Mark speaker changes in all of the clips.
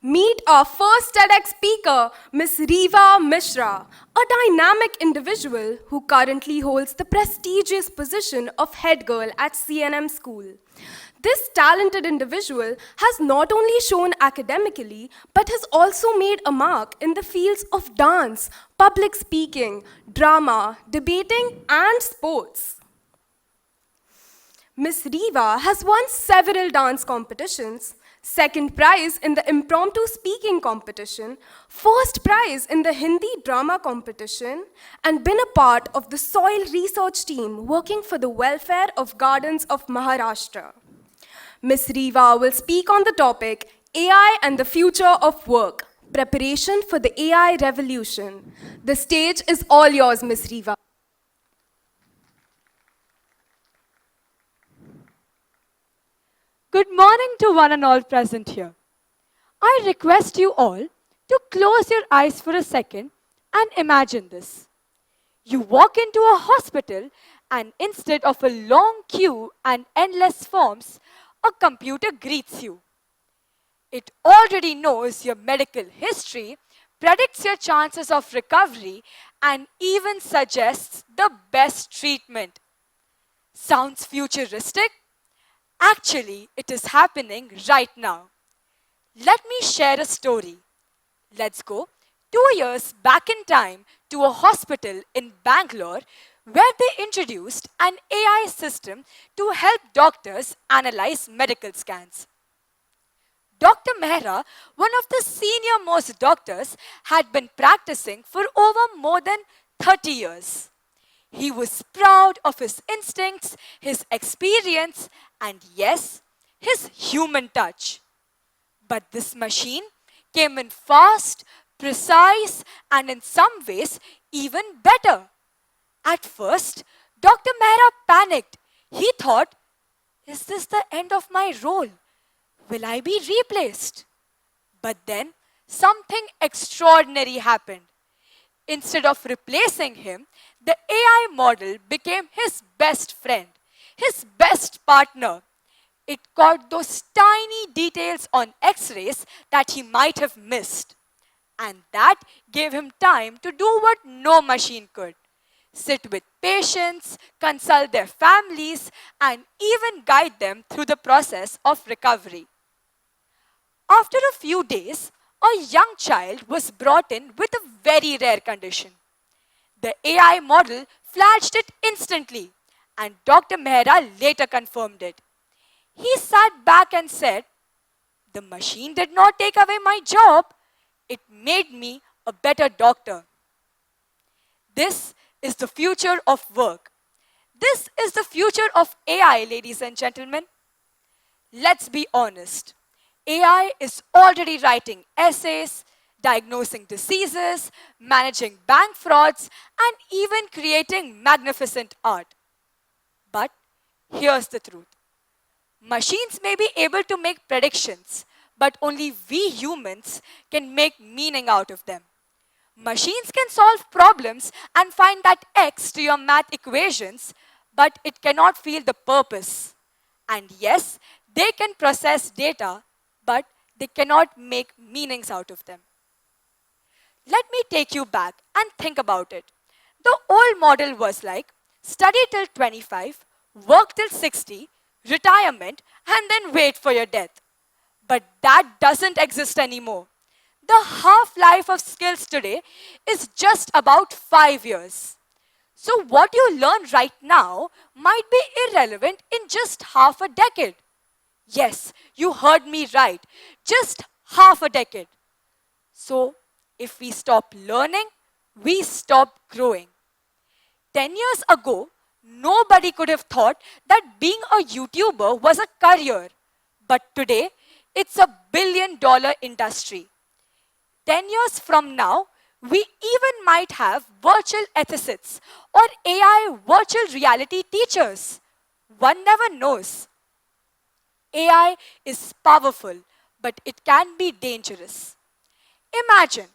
Speaker 1: Meet our first TEDx speaker, Ms. Riva Mishra, a dynamic individual who currently holds the prestigious position of head girl at CNM School. This talented individual has not only shown academically, but has also made a mark in the fields of dance, public speaking, drama, debating, and sports. Miss Riva has won several dance competitions, second prize in the impromptu speaking competition, first prize in the Hindi drama competition, and been a part of the soil research team working for the welfare of gardens of Maharashtra. Miss Riva will speak on the topic AI and the future of work, preparation for the AI revolution. The stage is all yours, Miss Riva.
Speaker 2: Good morning to one and all present here. I request you all to close your eyes for a second and imagine this. You walk into a hospital and instead of a long queue and endless forms, a computer greets you. It already knows your medical history, predicts your chances of recovery, and even suggests the best treatment. Sounds futuristic? Actually, it is happening right now. Let me share a story. Let's go 2 years back in time to a hospital in Bangalore where they introduced an AI system to help doctors analyze medical scans. Dr. Mehra, one of the senior most doctors, had been practicing for over more than 30 years. He was proud of his instincts, his experience, and yes, his human touch. But this machine came in fast, precise, and in some ways even better. At first, Dr. Mehra panicked. He thought, is this the end of my role? Will I be replaced? But then something extraordinary happened. Instead of replacing him, the AI model became his best friend, his best partner. It caught those tiny details on x rays that he might have missed. And that gave him time to do what no machine could: sit with patients, consult their families, and even guide them through the process of recovery. After a few days, a young child was brought in with a very rare condition. The AI model flashed it instantly, and Dr. Mehra later confirmed it. He sat back and said, the machine did not take away my job, it made me a better doctor. This is the future of work. This is the future of AI, ladies and gentlemen. Let's be honest. AI is already writing essays, diagnosing diseases, managing bank frauds, and even creating magnificent art. But here's the truth. Machines may be able to make predictions, but only we humans can make meaning out of them. Machines can solve problems and find that X to your math equations, but it cannot feel the purpose. And yes, they can process data, but they cannot make meanings out of them. Let me take you back and think about it. The old model was like study till 25, work till 60, retirement, and then wait for your death. But that doesn't exist anymore. The half-life of skills today is just about 5 years. So what you learn right now might be irrelevant in just half a decade. Yes, you heard me right. Just half a decade. So if we stop learning, we stop growing. 10 years ago, nobody could have thought that being a YouTuber was a career. But today, it's a billion-dollar industry. 10 years from now, we even might have virtual ethicists or AI virtual reality teachers. One never knows. AI is powerful, but it can be dangerous. Imagine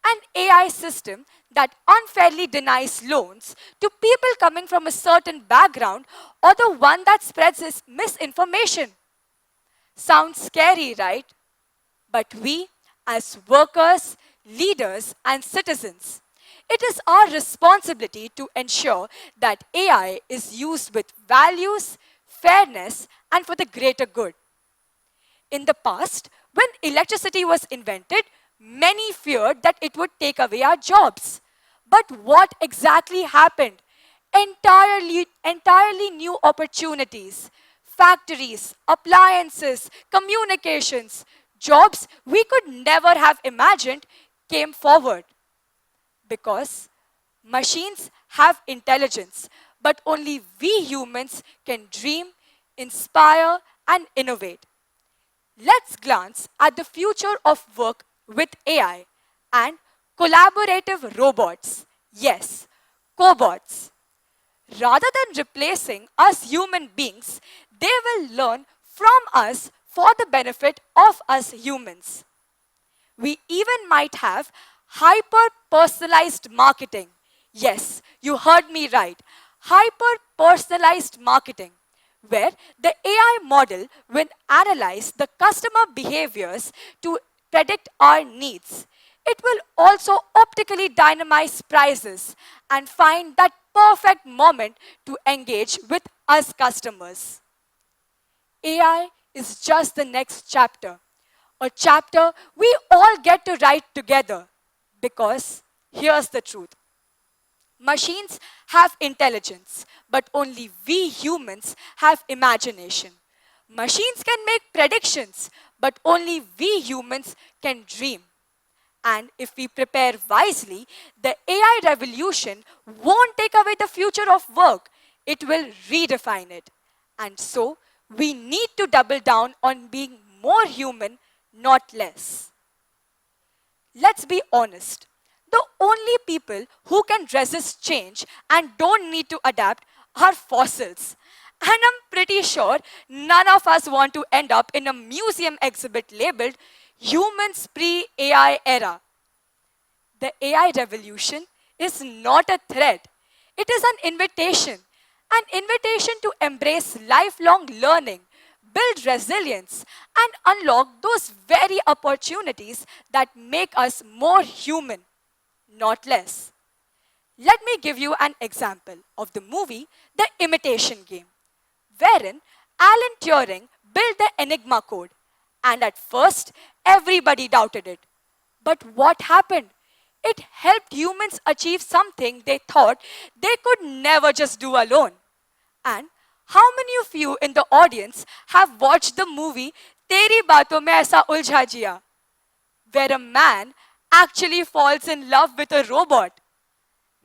Speaker 2: an AI system that unfairly denies loans to people coming from a certain background, or the one that spreads misinformation. Sounds scary, right? But we, As workers, leaders, and citizens, it is our responsibility to ensure that AI is used with values, fairness, and for the greater good. In the past, when electricity was invented, many feared that it would take away our jobs. But what exactly happened? Entirely new opportunities, factories, appliances, communications, jobs we could never have imagined came forward. Because machines have intelligence, but only we humans can dream, inspire, and innovate. Let's glance at the future of work with AI and collaborative robots. Yes, cobots. Rather than replacing us human beings, they will learn from us for the benefit of us humans. We even might have hyper personalized marketing. Yes, you heard me right. Hyper personalized marketing, where the AI model will analyze the customer behaviors to predict our needs. It will also optically dynamize prices and find that perfect moment to engage with us customers. AI is just the next chapter, a chapter we all get to write together. Because here's the truth: machines have intelligence, but only we humans have imagination. Machines can make predictions, but only we humans can dream. And if we prepare wisely, the AI revolution won't take away the future of work, it will redefine it. And so, we need to double down on being more human, not less. Let's be honest. The only people who can resist change and don't need to adapt are fossils. And I'm pretty sure none of us want to end up in a museum exhibit labeled Humans Pre AI Era. The AI revolution is not a threat, it is an invitation to embrace lifelong learning, build resilience, and unlock those very opportunities that make us more human, not less. Let me give you an example of the movie The Imitation Game, wherein Alan Turing built the Enigma code, and at first everybody doubted it. But what happened? It helped humans achieve something they thought they could never just do alone. And how many of you in the audience have watched the movie Teri Baaton Mein Aisa Uljha Jiya, where a man actually falls in love with a robot?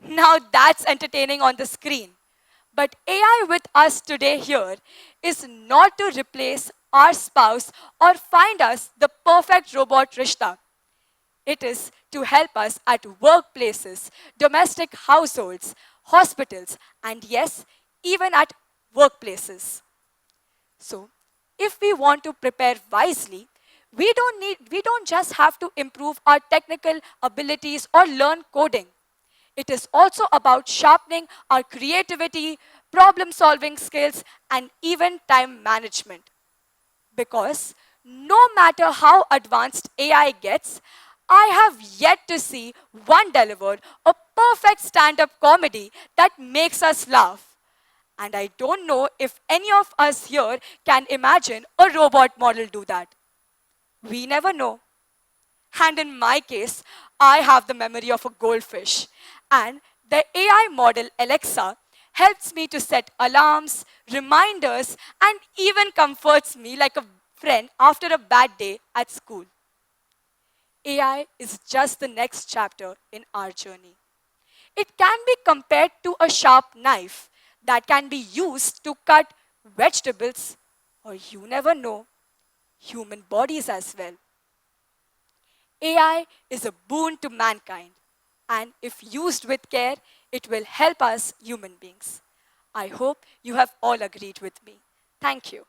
Speaker 2: Now that's entertaining on the screen. But AI with us today here is not to replace our spouse or find us the perfect robot rishta. It is to help us at workplaces, domestic households, hospitals, and yes, even at workplaces. So, if we want to prepare wisely, we don't just have to improve our technical abilities or learn coding. It is also about sharpening our creativity, problem solving skills, and even time management. Because no matter how advanced AI gets, I have yet to see one deliver a perfect stand up comedy that makes us laugh. And I don't know if any of us here can imagine a robot model do that. We never know. And in my case, I have the memory of a goldfish. And the AI model Alexa helps me to set alarms, reminders, and even comforts me like a friend after a bad day at school. AI is just the next chapter in our journey. It can be compared to a sharp knife that can be used to cut vegetables, or you never know, human bodies as well. AI is a boon to mankind, and if used with care, it will help us human beings. I hope you have all agreed with me. Thank you.